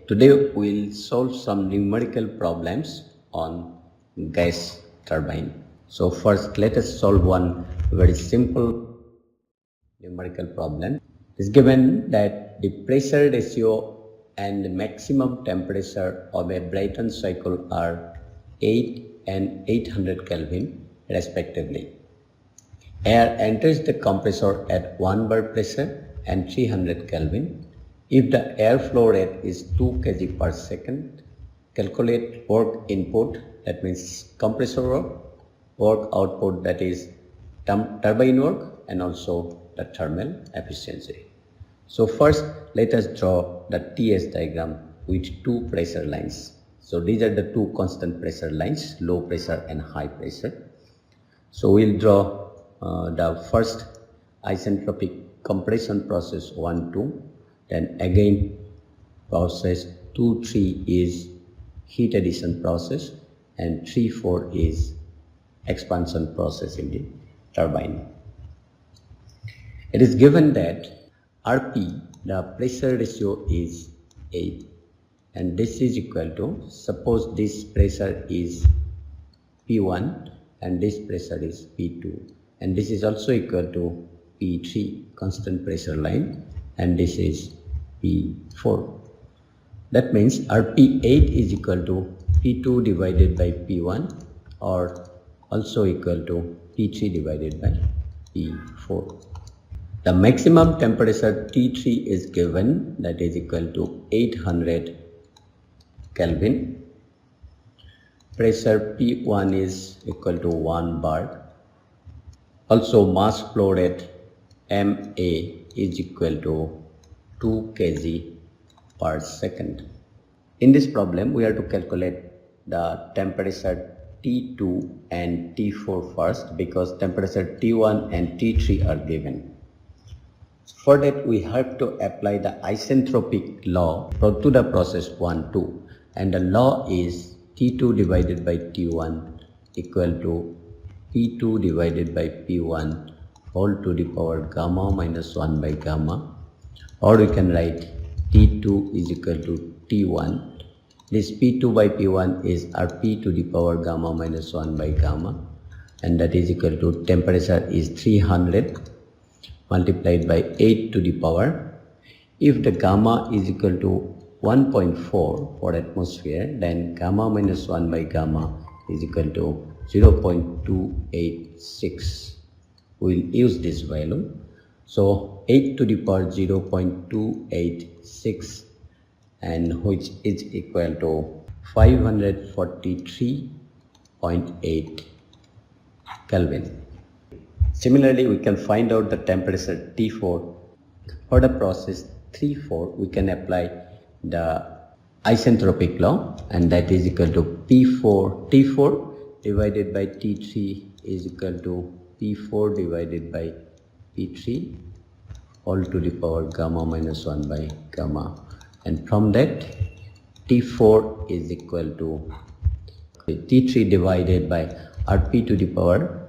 Today we'll solve some numerical problems on gas turbine. So first let us solve one very simple numerical problem. It's given that the pressure ratio and the maximum temperature of a Brayton cycle are 8 and 800 Kelvin respectively. Air enters the compressor at 1 bar pressure and 300 Kelvin. If the airflow rate is 2 kg per second, calculate work input, that means compressor work output, that is turbine work, and also the thermal efficiency. So first let us draw the TS diagram with two pressure lines. So these are the two constant pressure lines, low pressure and high pressure. So we'll draw the first isentropic compression process 1, 2. Then again process 2, 3 is heat addition process, and 3, 4 is expansion process in the turbine. It is given that RP, the pressure ratio, is 8, and this is equal to, suppose this pressure is P1 and this pressure is P2, and this is also equal to P3, constant pressure line, and this is P4. That means RP8 is equal to P2 divided by P1, or also equal to P3 divided by P4. The maximum temperature T3 is given, that is equal to 800 Kelvin. Pressure P1 is equal to 1 bar. Also mass flow rate MA is equal to 2 kg per second. In this problem, we have to calculate the temperature T2 and T4 first, because temperature T1 and T3 are given. For that, we have to apply the isentropic law to the process 1, 2, and the law is T2 divided by T1 equal to P2 divided by P1 whole to the power gamma minus 1 by gamma. Or we can write T2 is equal to T1. This P2 by P1 is RP to the power gamma minus 1 by gamma, and that is equal to temperature is 300 multiplied by 8 to the power. If the gamma is equal to 1.4 for atmosphere, then gamma minus 1 by gamma is equal to 0.286. We'll use this value. So 8 to the power 0.286, and which is equal to 543.8 Kelvin. Similarly, we can find out the temperature T4. For the process 3, 4, we can apply the isentropic law, and that is equal to T4 divided by T3 is equal to P4 divided by P3 all to the power gamma minus 1 by gamma, and from that T4 is equal to T3 divided by RP to the power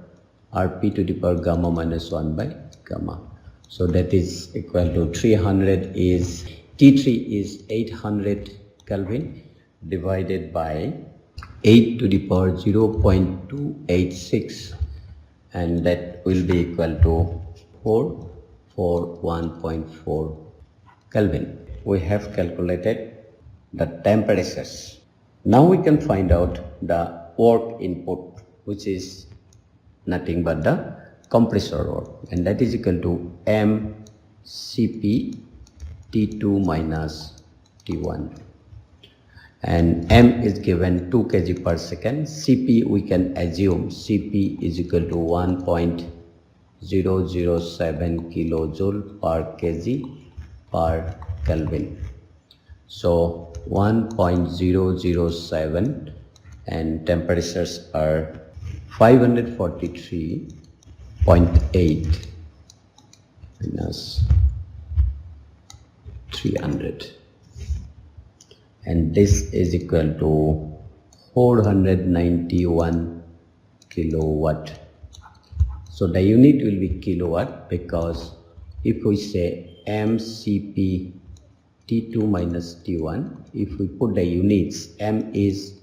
gamma minus 1 by gamma. So that is equal to 300 is T3 is 800 Kelvin divided by 8 to the power 0.286, and that will be equal to 441.4 Kelvin. We have calculated the temperatures. Now we can find out the work input, which is nothing but the compressor work, and that is equal to mCp T2 minus T1, and m is given 2 kg per second. Cp, we can assume Cp is equal to 1.007 kilojoule per kg per Kelvin. So 1.007, and temperatures are 543.8 minus 300, and this is equal to 491 kilowatt. So the unit will be kilowatt, because if we say mCp T2 minus T1. If we put the units, M is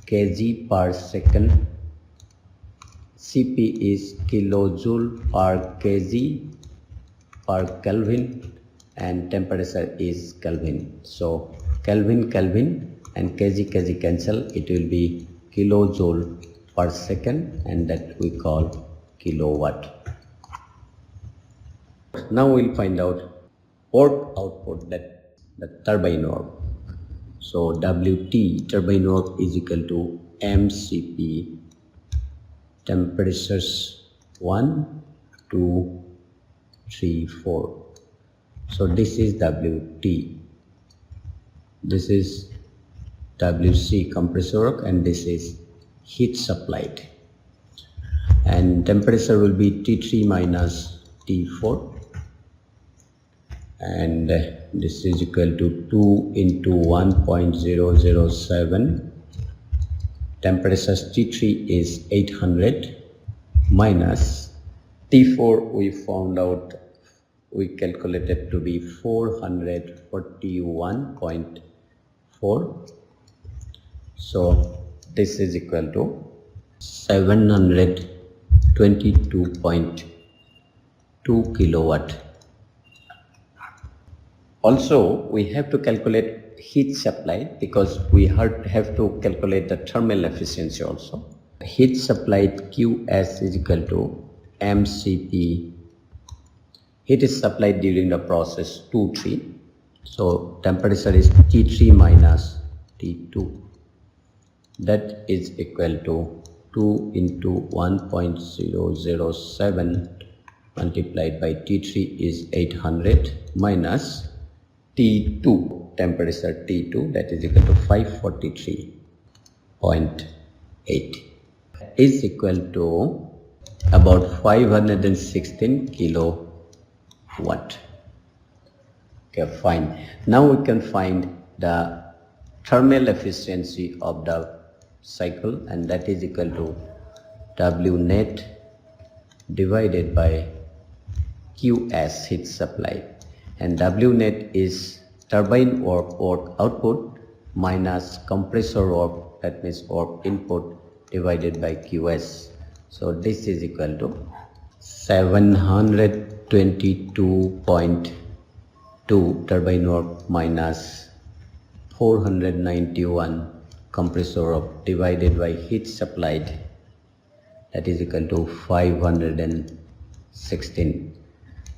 kg per second, Cp is kilojoule per kg per Kelvin, and temperature is Kelvin. So Kelvin and kg cancel, it will be kilojoule per second, and that we call kilowatt. Now we'll find out work output, that the turbine work. So Wt, turbine work, is equal to mCp, temperatures 1, 2, 3, 4. So this is Wt, this is Wc, compressor work, and this is heat supplied, and temperature will be T3 minus T4, and this is equal to 2 into 1.007. Temperature T3 is 800 minus T4, we found out, we calculated to be 441.4. So this is equal to 722.2 kilowatt. Also, we have to calculate heat supply, because we have to calculate the thermal efficiency also. Heat supplied Qs is equal to mCp. Heat is supplied during the process 2-3. So temperature is T3 minus T2. That is equal to 2 into 1.007 multiplied by T3 is 800 minus T2, temperature T2, that is equal to 543.8, is equal to about 516 kilowatt. Okay, fine. Now we can find the thermal efficiency of the cycle, and that is equal to W net divided by Qs, heat supply, and W net is turbine work output minus compressor work, that means work input, divided by Qs. So this is equal to 722.2 turbine work minus 491 compressor work divided by heat supplied, that is equal to 516.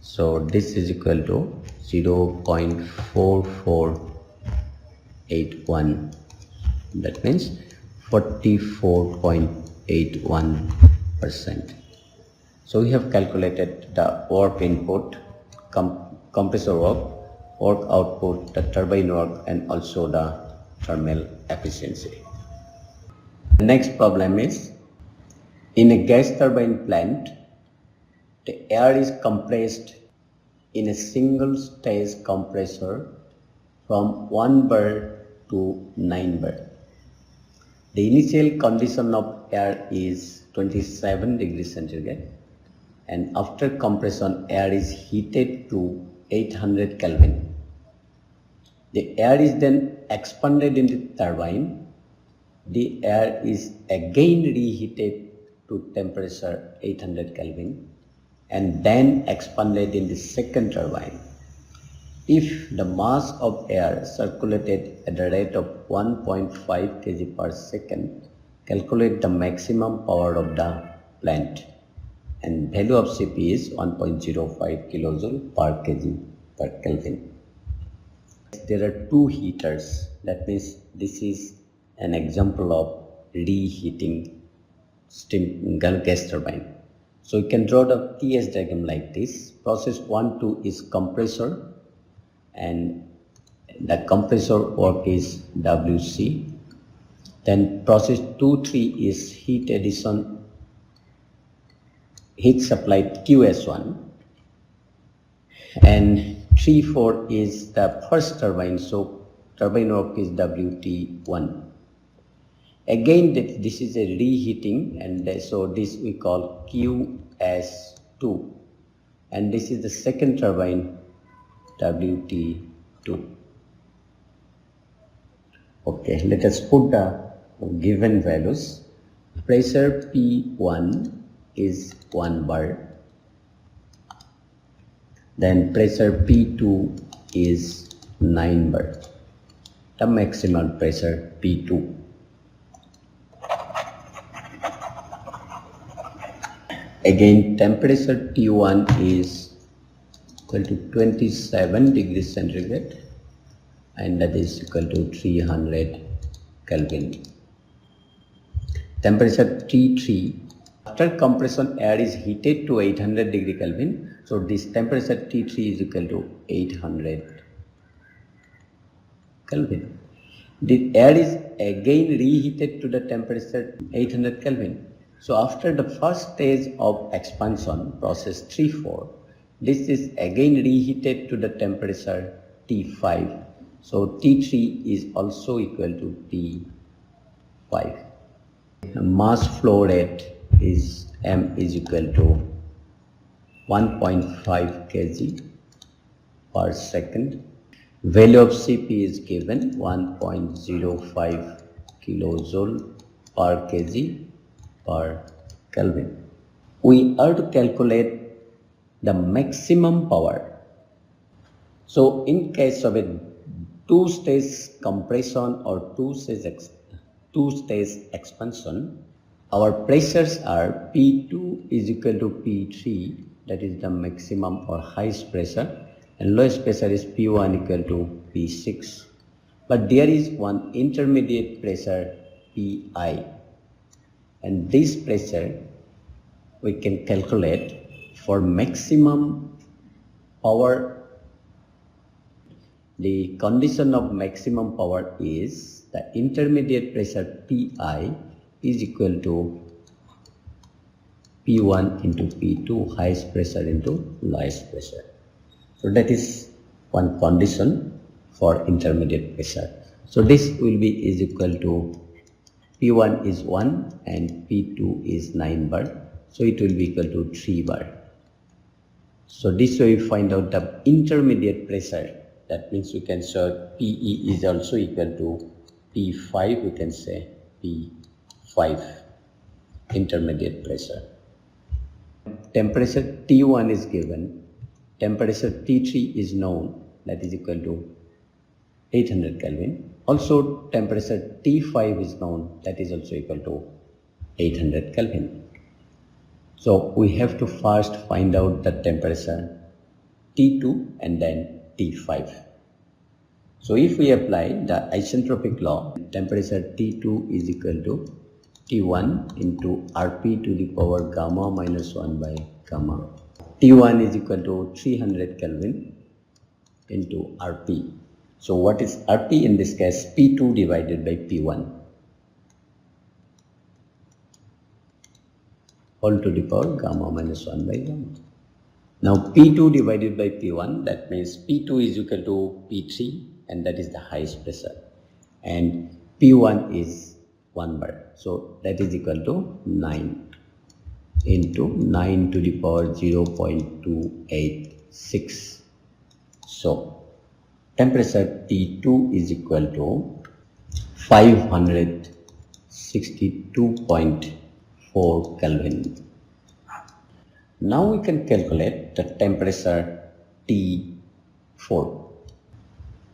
So this is equal to 0.4481, that means 44.81%. So we have calculated the work input, compressor work output, the turbine work, and also the thermal efficiency. The next problem is, in a gas turbine plant, the air is compressed in a single stage compressor from 1 bar to 9 bar. The initial condition of air is 27 degrees centigrade, and after compression air is heated to 800 Kelvin. The air is then expanded in the turbine. The air is again reheated to temperature 800 Kelvin and then expanded in the second turbine. If the mass of air circulated at the rate of 1.5 kg per second, calculate the maximum power of the plant, and value of Cp is 1.05 kilojoule per kg per Kelvin. There are two heaters, that means this is an example of reheating steam gas turbine. So you can draw the TS diagram like this. Process 1-2 is compressor, and the compressor work is Wc. Then process 2-3 is heat addition, heat supplied Qs1, and 3-4 is the first turbine, so turbine work is Wt1. Again this is a reheating, and so this we call Qs2, and this is the second turbine Wt2. Okay, let us put the given values. Pressure P1 is 1 bar. Then pressure P2 is 9 bar. The maximum pressure P2. Again, temperature T1 is equal to 27 degrees centigrade, and that is equal to 300 Kelvin. Temperature T3, after compression air is heated to 800 degree Kelvin, so this temperature T3 is equal to 800 Kelvin. The air is again reheated to the temperature 800 Kelvin. So after the first stage of expansion, process 3-4, this is again reheated to the temperature T5. So T3 is also equal to T5. Mass flow rate is M is equal to 1.5 kg per second. Value of Cp is given 1.05 kilojoule per kg per Kelvin. We are to calculate the maximum power. So in case of a two-stage compression or two-stage expansion, our pressures are P2 is equal to P3, that is the maximum or highest pressure, and lowest pressure is P1 equal to P6. But there is one intermediate pressure Pi, and this pressure we can calculate for maximum power. The condition of maximum power is the intermediate pressure Pi is equal to P1 into P2, highest pressure into lowest pressure. So that is one condition for intermediate pressure. So this will be is equal to P1 is 1 and P2 is 9 bar. So it will be equal to 3 bar. So this way we find out the intermediate pressure. That means we can show PE is also equal to P5, we can say P5 intermediate pressure. Temperature T1 is given, temperature T3 is known, that is equal to 800 Kelvin. Also temperature T5 is known, that is also equal to 800 Kelvin. So we have to first find out the temperature T2 and then T5. So if we apply the isentropic law, temperature T2 is equal to T1 into Rp to the power gamma minus 1 by gamma. T1 is equal to 300 Kelvin into Rp. So what is Rp in this case? P2 divided by P1 all to the power gamma minus 1 by gamma. Now P2 divided by P1, that means P2 is equal to P3, and that is the highest pressure, and P1 is 1 bar. So that is equal to 9 into 9 to the power 0.286. So temperature T2 is equal to 562.4 Kelvin. Now we can calculate the temperature T4.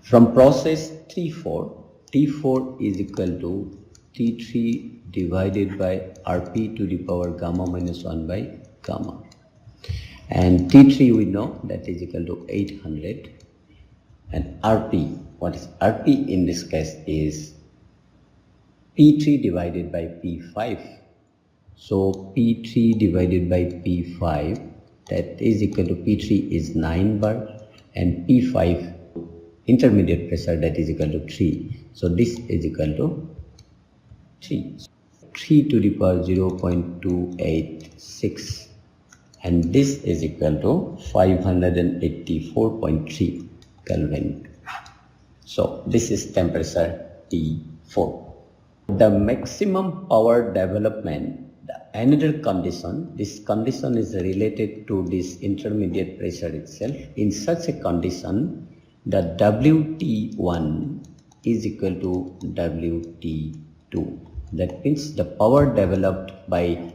From process T4, T4 is equal to T3 divided by Rp to the power gamma minus 1 by gamma. And T3 we know that is equal to 800. And Rp, what is Rp in this case is P3 divided by P5. So P3 divided by P5, that is equal to P3 is 9 bar and P5 intermediate pressure, that is equal to 3. So this is equal to 3 to the power 0.286, and this is equal to 584.3 Kelvin. So this is temperature T4. The maximum power development, another condition, this condition is related to this intermediate pressure itself. In such a condition, the WT1 is equal to WT2. That means the power developed by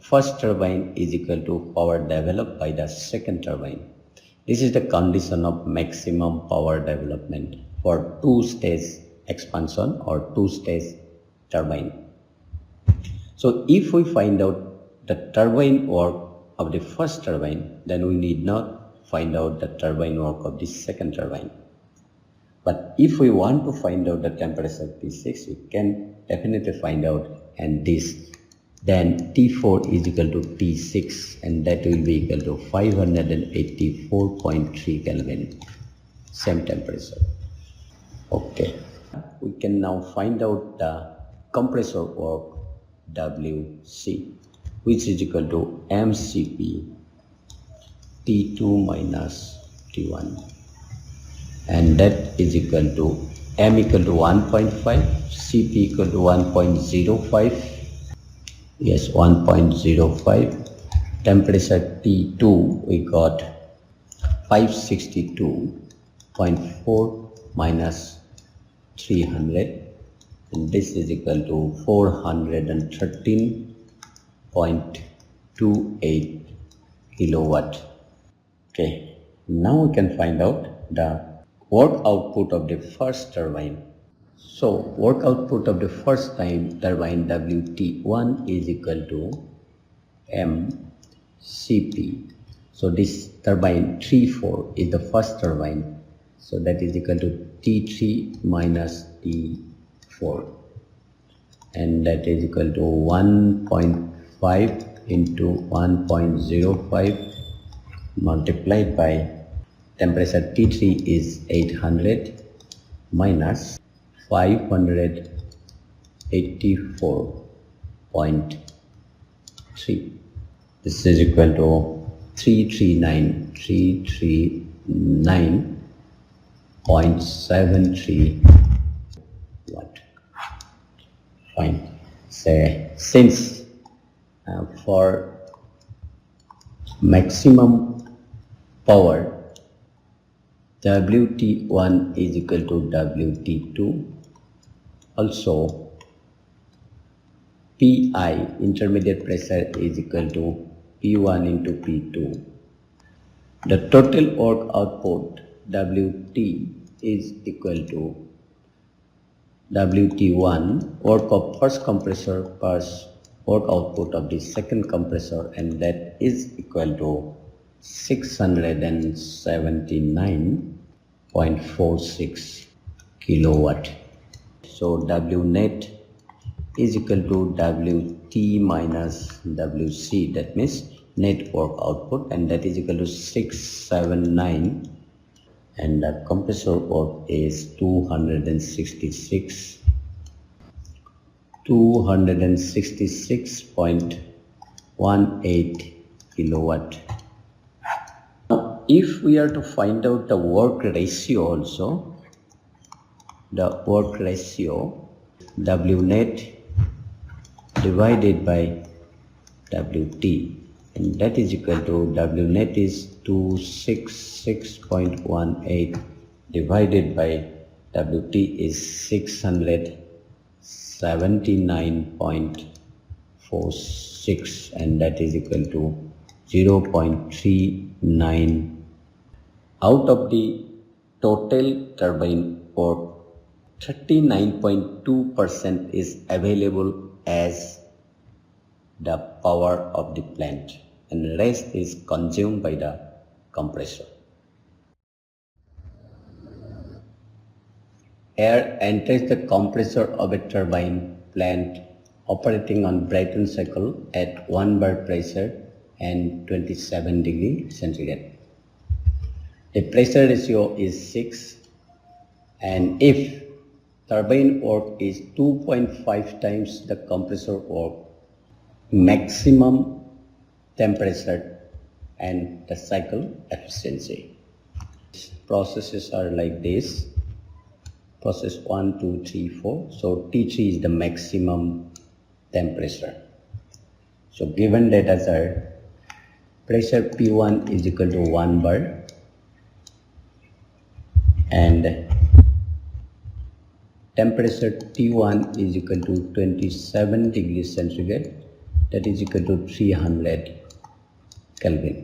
first turbine is equal to power developed by the second turbine. This is the condition of maximum power development for two-stage expansion or two-stage turbine. So if we find out the turbine work of the first turbine, then we need not find out the turbine work of the second turbine. But if we want to find out the temperature T6, we can definitely find out, and this, then T4 is equal to T6, and that will be equal to 584.3 Kelvin, same temperature. Okay, we can now find out the compressor work WC, which is equal to MCP T2 minus T1, and that is equal to M equal to 1.5, CP equal to 1.05, yes, 1.05, temperature T2 we got 562.4 minus 300, and this is equal to 413.28 kilowatt. Okay, now we can find out the work output of the first turbine. So work output of the first turbine WT1 is equal to MCP. So this turbine 3-4 is the first turbine, so that is equal to T3 minus T4, and that is equal to 1.5 into 1.05 multiplied by temperature T3 is 800 minus 584.3. This is equal to 339.73 watt. Fine. So since for maximum power WT1 is equal to WT2, also PI intermediate pressure is equal to P1 into P2. The total work output WT is equal to WT1 work of first compressor plus work output of the second compressor, and that is equal to 679.46 kilowatt. So W net is equal to WT minus WC, that means net work output, and that is equal to 679, and the compressor work is 266.18 kilowatt. Now, if we are to find out the work ratio also, the work ratio W net divided by WT, and that is equal to W net is 266.18 divided by WT is 679.46, and that is equal to 0.39. Out of the total turbine work, 39.2% is available as the power of the plant, and the rest is consumed by the compressor. Air enters the compressor of a turbine plant operating on Brayton cycle at 1 bar pressure and 27 degree centigrade. The pressure ratio is 6, and if turbine work is 2.5 times the compressor work, maximum temperature and the cycle efficiency. Processes are like this. Process 1, 2, 3, 4. So T3 is the maximum temperature. So given data are pressure P1 is equal to 1 bar and temperature T1 is equal to 27 degrees centigrade, that is equal to 300 Kelvin.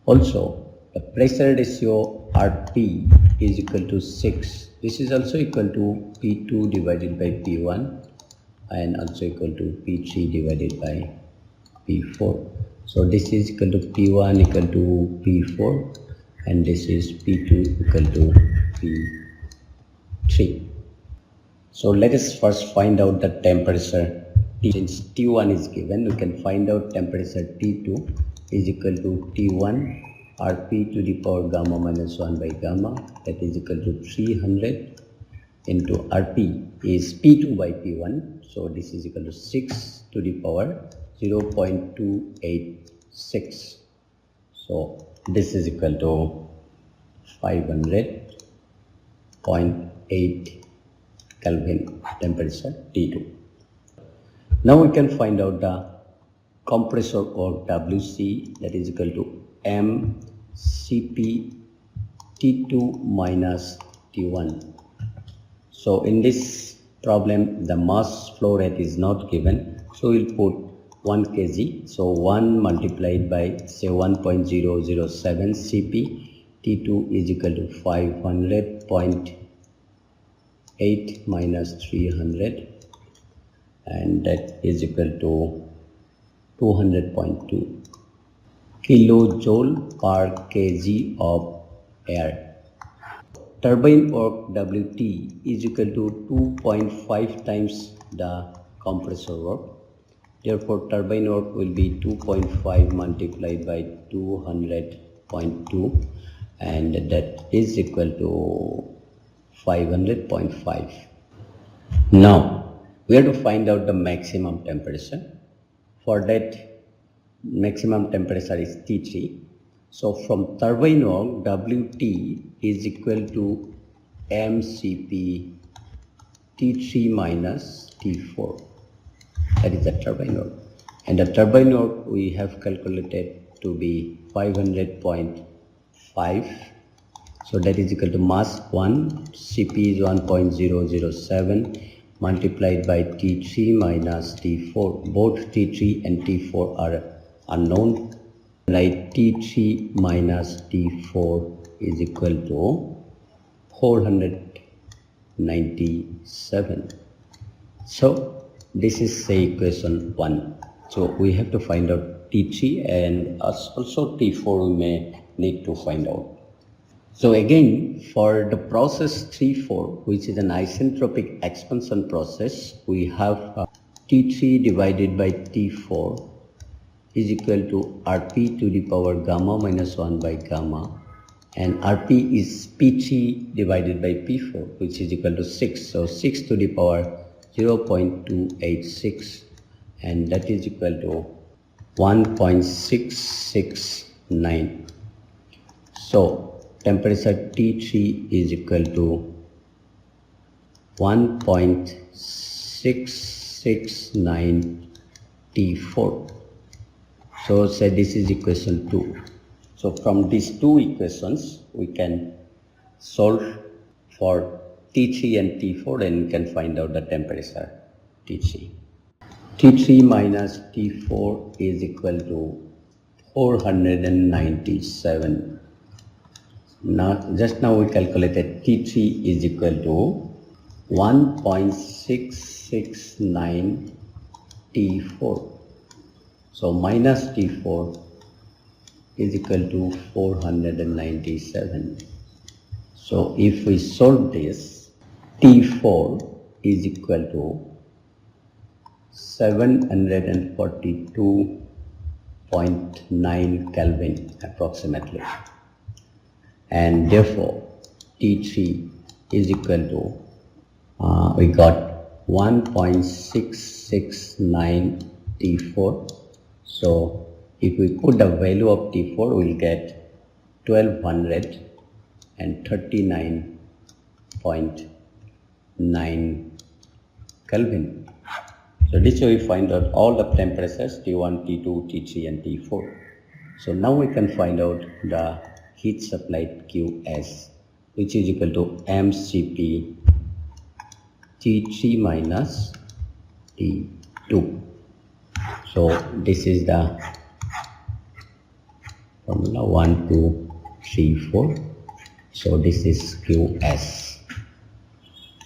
Also, the pressure ratio RP is equal to 6. This is also equal to P2 divided by P1 and also equal to P3 divided by P4. So this is equal to P1 equal to P4 and this is P2 equal to P3. So let us first find out the temperature. Since T1 is given, we can find out temperature T2 is equal to T1 Rp to the power gamma minus 1 by gamma, that is equal to 300 into Rp is P2 by P1, so this is equal to 6 to the power 0.286. So this is equal to 500.8 Kelvin temperature T2. Now we can find out the compressor work WC, that is equal to mCp T2 minus T1. So in this problem the mass flow rate is not given, so we'll put 1 kg, so 1 multiplied by say 1.007 Cp T2 is equal to 500.8 minus 300, and that is equal to 200.2 kilojoule per kg of air. Turbine work Wt is equal to 2.5 times the compressor work. Therefore, turbine work will be 2.5 multiplied by 200.2 and that is equal to 500.5. Now, we have to find out the maximum temperature. For that, maximum temperature is T3. So from turbine work, Wt is equal to mCp T3 minus T4. That is the turbine work. And the turbine work we have calculated to be 500.5. So that is equal to mass 1, Cp is 1.007 multiplied by T3 minus T4. Both T3 and T4 are unknown. Like T3 minus T4 is equal to 497. So this is say equation 1. So we have to find out T3 and also T4 we may need to find out. So again, for the process 3-4, which is an isentropic expansion process, we have T3 divided by T4 is equal to Rp to the power gamma minus 1 by gamma, and Rp is P3 divided by P4, which is equal to 6. So 6 to the power 0.286, and that is equal to 1.669. So temperature T3 is equal to 1.669 T4. So say this is equation 2. So from these two equations we can solve for T3 and T4 and we can find out the temperature T3. T3 minus T4 is equal to 497. Just now we calculated T3 is equal to 1.669 T4. So minus T4 is equal to 497. So if we solve this, T4 is equal to 742.9 Kelvin approximately. And therefore T3 is equal to we got 1.669 T4. So if we put the value of T4, we'll get 1239.9 Kelvin. So this way we find out all the temperatures T1, T2, T3 and T4. So now we can find out the heat supplied Qs, which is equal to mCp T3 minus T2. So this is the formula 1, 2, 3, 4. So this is QS.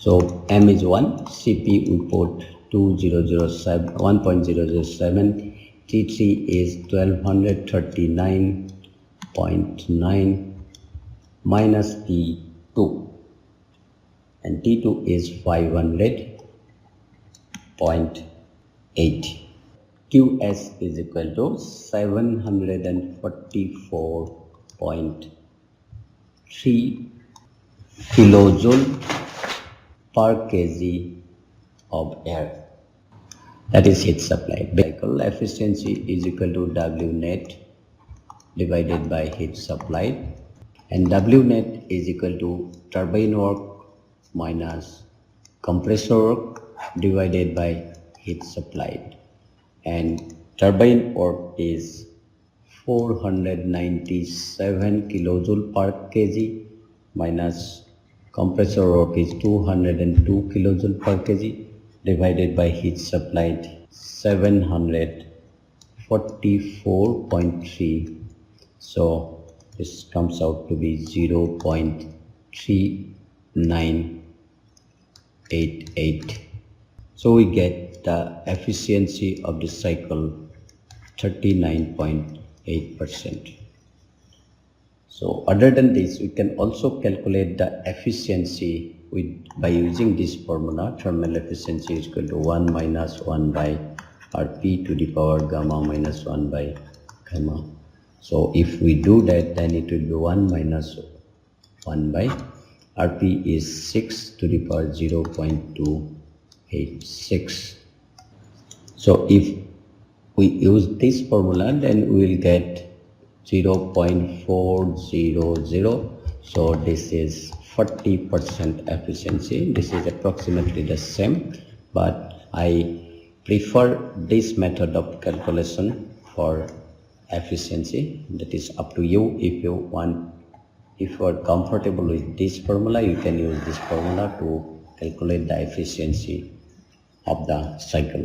So M is 1, CP we put 2007, 1.007, T3 is 1239.9 minus T2, and T2 is 500.8. QS is equal to 744.3 kilojoule per kg of air. That is heat supply. Cycle efficiency is equal to W net divided by heat supplied, and W net is equal to turbine work minus compressor work divided by heat supplied, and turbine work is 497 kilojoule per kg minus compressor work is 202 kilojoule per kg divided by heat supplied 744.3. So this comes out to be 0.3988. So we get the efficiency of the cycle 39.8%. So other than this, we can also calculate the efficiency by using this formula. Thermal efficiency is equal to 1 minus 1 by Rp to the power gamma minus 1 by gamma. So if we do that, then it will be 1 minus 1 by Rp is 6 to the power 0.286. So if we use this formula, then we will get 0.400. So this is 40% efficiency. This is approximately the same, but I prefer this method of calculation for efficiency. That is up to you. If you want, if you are comfortable with this formula, you can use this formula to calculate the efficiency of the cycle.